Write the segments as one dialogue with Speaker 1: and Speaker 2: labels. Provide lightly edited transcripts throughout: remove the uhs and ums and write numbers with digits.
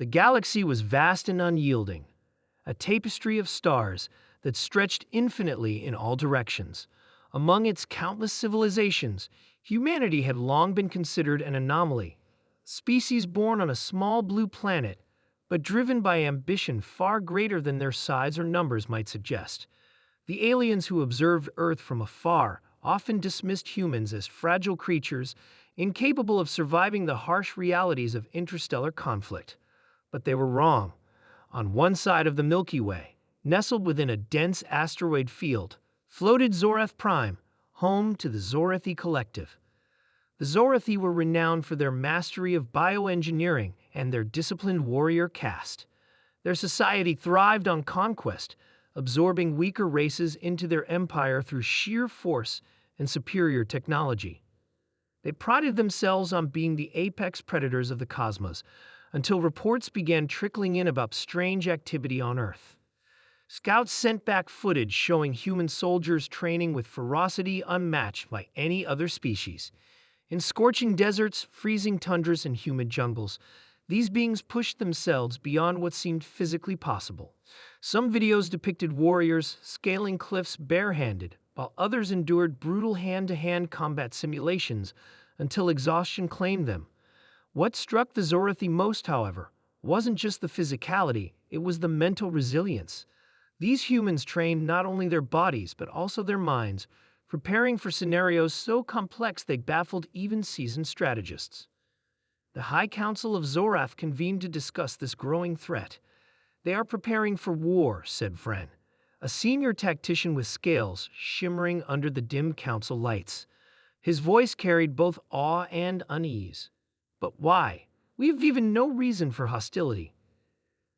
Speaker 1: The galaxy was vast and unyielding, a tapestry of stars that stretched infinitely in all directions. Among its countless civilizations, humanity had long been considered an anomaly, a species born on a small blue planet, but driven by ambition far greater than their size or numbers might suggest. The aliens who observed Earth from afar often dismissed humans as fragile creatures, incapable of surviving the harsh realities of interstellar conflict. But they were wrong. On one side of the Milky Way, nestled within a dense asteroid field, floated Zorath Prime, home to the Zorathi Collective. The Zorathi were renowned for their mastery of bioengineering and their disciplined warrior caste. Their society thrived on conquest, absorbing weaker races into their empire through sheer force and superior technology. They prided themselves on being the apex predators of the cosmos, until reports began trickling in about strange activity on Earth. Scouts sent back footage showing human soldiers training with ferocity unmatched by any other species. In scorching deserts, freezing tundras, and humid jungles, these beings pushed themselves beyond what seemed physically possible. Some videos depicted warriors scaling cliffs barehanded, while others endured brutal hand-to-hand combat simulations until exhaustion claimed them. What struck the Zorathi most, however, wasn't just the physicality, it was the mental resilience. These humans trained not only their bodies but also their minds, preparing for scenarios so complex they baffled even seasoned strategists. The High Council of Zorath convened to discuss this growing threat. "They are preparing for war," said Vren, a senior tactician with scales shimmering under the dim council lights. His voice carried both awe and unease. "But why? We have even no reason for hostility."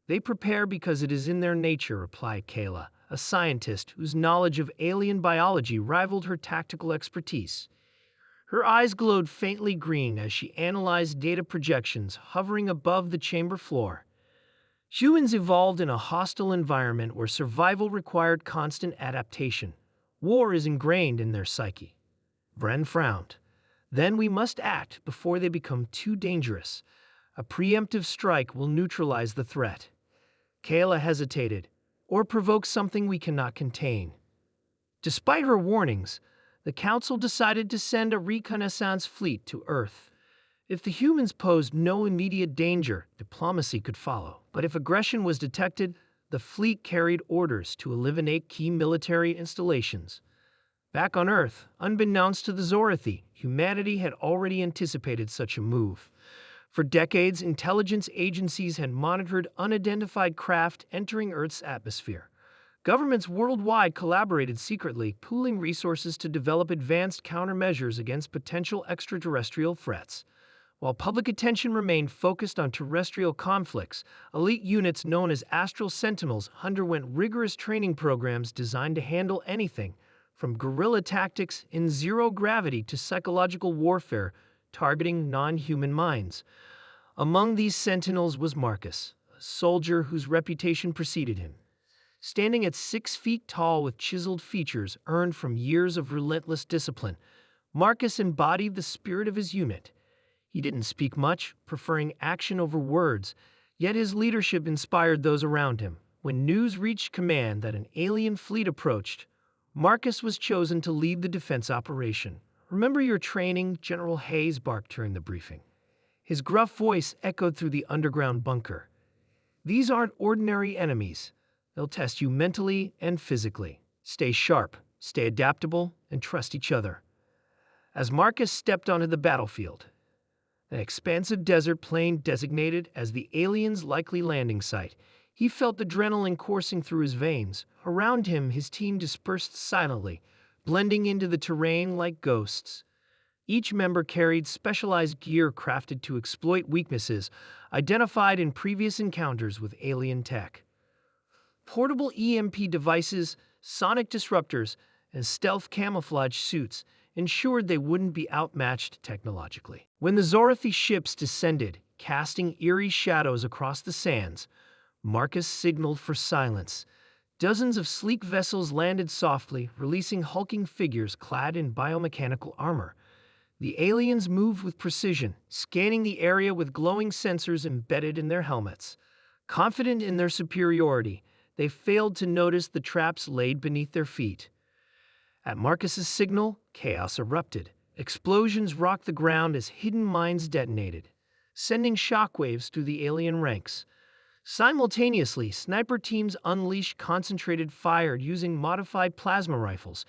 Speaker 1: "They prepare because it is in their nature," replied Kayla, a scientist whose knowledge of alien biology rivaled her tactical expertise. Her eyes glowed faintly green as she analyzed data projections hovering above the chamber floor. Humans evolved in a hostile environment where survival required constant adaptation. War is ingrained in their psyche. Vren frowned. "Then we must act before they become too dangerous. A preemptive strike will neutralize the threat." Kayla hesitated. "Or provoke something we cannot contain." Despite her warnings, the Council decided to send a reconnaissance fleet to Earth. If the humans posed no immediate danger, diplomacy could follow. But if aggression was detected, the fleet carried orders to eliminate key military installations. Back on Earth, unbeknownst to the Zorathi, humanity had already anticipated such a move. For decades, intelligence agencies had monitored unidentified craft entering Earth's atmosphere. Governments worldwide collaborated secretly, pooling resources to develop advanced countermeasures against potential extraterrestrial threats. While public attention remained focused on terrestrial conflicts, elite units known as Astral Sentinels underwent rigorous training programs designed to handle anything from guerrilla tactics in zero gravity to psychological warfare targeting non-human minds. Among these sentinels was Marcus, a soldier whose reputation preceded him. Standing at 6 feet tall with chiseled features earned from years of relentless discipline, Marcus embodied the spirit of his unit. He didn't speak much, preferring action over words, yet his leadership inspired those around him. When news reached command that an alien fleet approached, Marcus was chosen to lead the defense operation. "Remember your training?" General Hayes barked during the briefing. His gruff voice echoed through the underground bunker. "These aren't ordinary enemies. They'll test you mentally and physically. Stay sharp, stay adaptable, and trust each other." As Marcus stepped onto the battlefield, an expansive desert plain designated as the aliens' likely landing site, he felt adrenaline coursing through his veins. Around him, his team dispersed silently, blending into the terrain like ghosts. Each member carried specialized gear crafted to exploit weaknesses identified in previous encounters with alien tech. Portable EMP devices, sonic disruptors, and stealth camouflage suits ensured they wouldn't be outmatched technologically. When the Zorathi ships descended, casting eerie shadows across the sands, Marcus signaled for silence. Dozens of sleek vessels landed softly, releasing hulking figures clad in biomechanical armor. The aliens moved with precision, scanning the area with glowing sensors embedded in their helmets. Confident in their superiority, they failed to notice the traps laid beneath their feet. At Marcus's signal, chaos erupted. Explosions rocked the ground as hidden mines detonated, sending shockwaves through the alien ranks. Simultaneously, sniper teams unleashed concentrated fire using modified plasma rifles,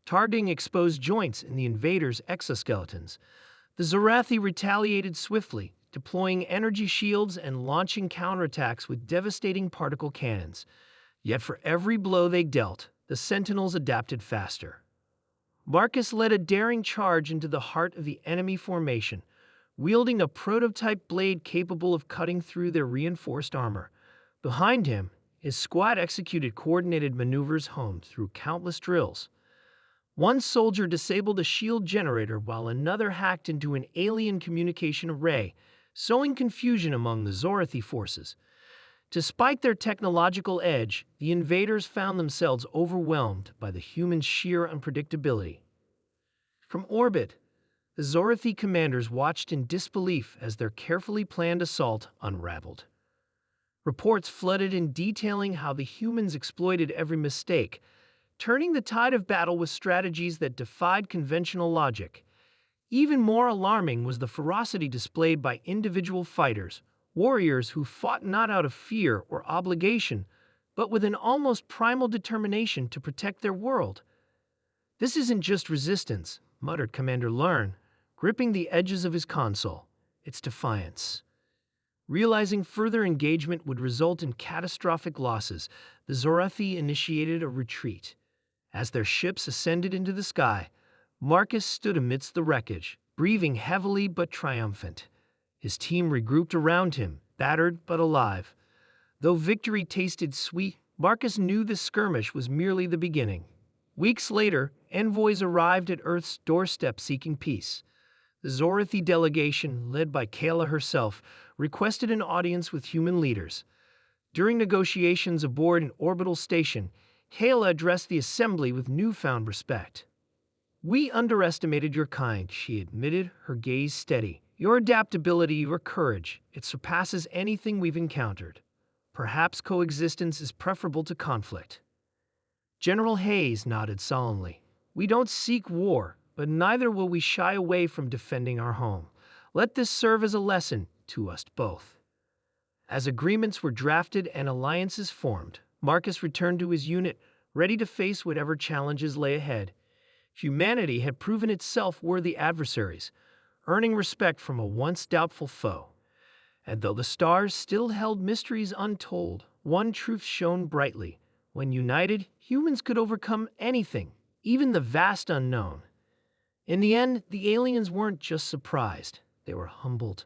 Speaker 1: targeting exposed joints in the invaders' exoskeletons. The Zorathi retaliated swiftly, deploying energy shields and launching counterattacks with devastating particle cannons. Yet for every blow they dealt, the Sentinels adapted faster. Marcus led a daring charge into the heart of the enemy formation, wielding a prototype blade capable of cutting through their reinforced armor. Behind him, his squad executed coordinated maneuvers honed through countless drills. One soldier disabled a shield generator while another hacked into an alien communication array, sowing confusion among the Zorathi forces. Despite their technological edge, the invaders found themselves overwhelmed by the humans' sheer unpredictability. From orbit, the Zorathi commanders watched in disbelief as their carefully planned assault unraveled. Reports flooded in detailing how the humans exploited every mistake, turning the tide of battle with strategies that defied conventional logic. Even more alarming was the ferocity displayed by individual fighters, warriors who fought not out of fear or obligation, but with an almost primal determination to protect their world. "This isn't just resistance," muttered Commander Lern, gripping the edges of his console. "It's defiance." Realizing further engagement would result in catastrophic losses, the Zorathi initiated a retreat. As their ships ascended into the sky, Marcus stood amidst the wreckage, breathing heavily but triumphant. His team regrouped around him, battered but alive. Though victory tasted sweet, Marcus knew the skirmish was merely the beginning. Weeks later, envoys arrived at Earth's doorstep seeking peace. The Zorathi delegation, led by Kayla herself, requested an audience with human leaders. During negotiations aboard an orbital station, Kayla addressed the assembly with newfound respect. "We underestimated your kind," she admitted, her gaze steady. "Your adaptability, your courage, it surpasses anything we've encountered. Perhaps coexistence is preferable to conflict." General Hayes nodded solemnly. "We don't seek war, but neither will we shy away from defending our home. Let this serve as a lesson to us both." As agreements were drafted and alliances formed, Marcus returned to his unit, ready to face whatever challenges lay ahead. Humanity had proven itself worthy adversaries, earning respect from a once doubtful foe. And though the stars still held mysteries untold, one truth shone brightly. When united, humans could overcome anything, even the vast unknown. In the end, the aliens weren't just surprised, they were humbled.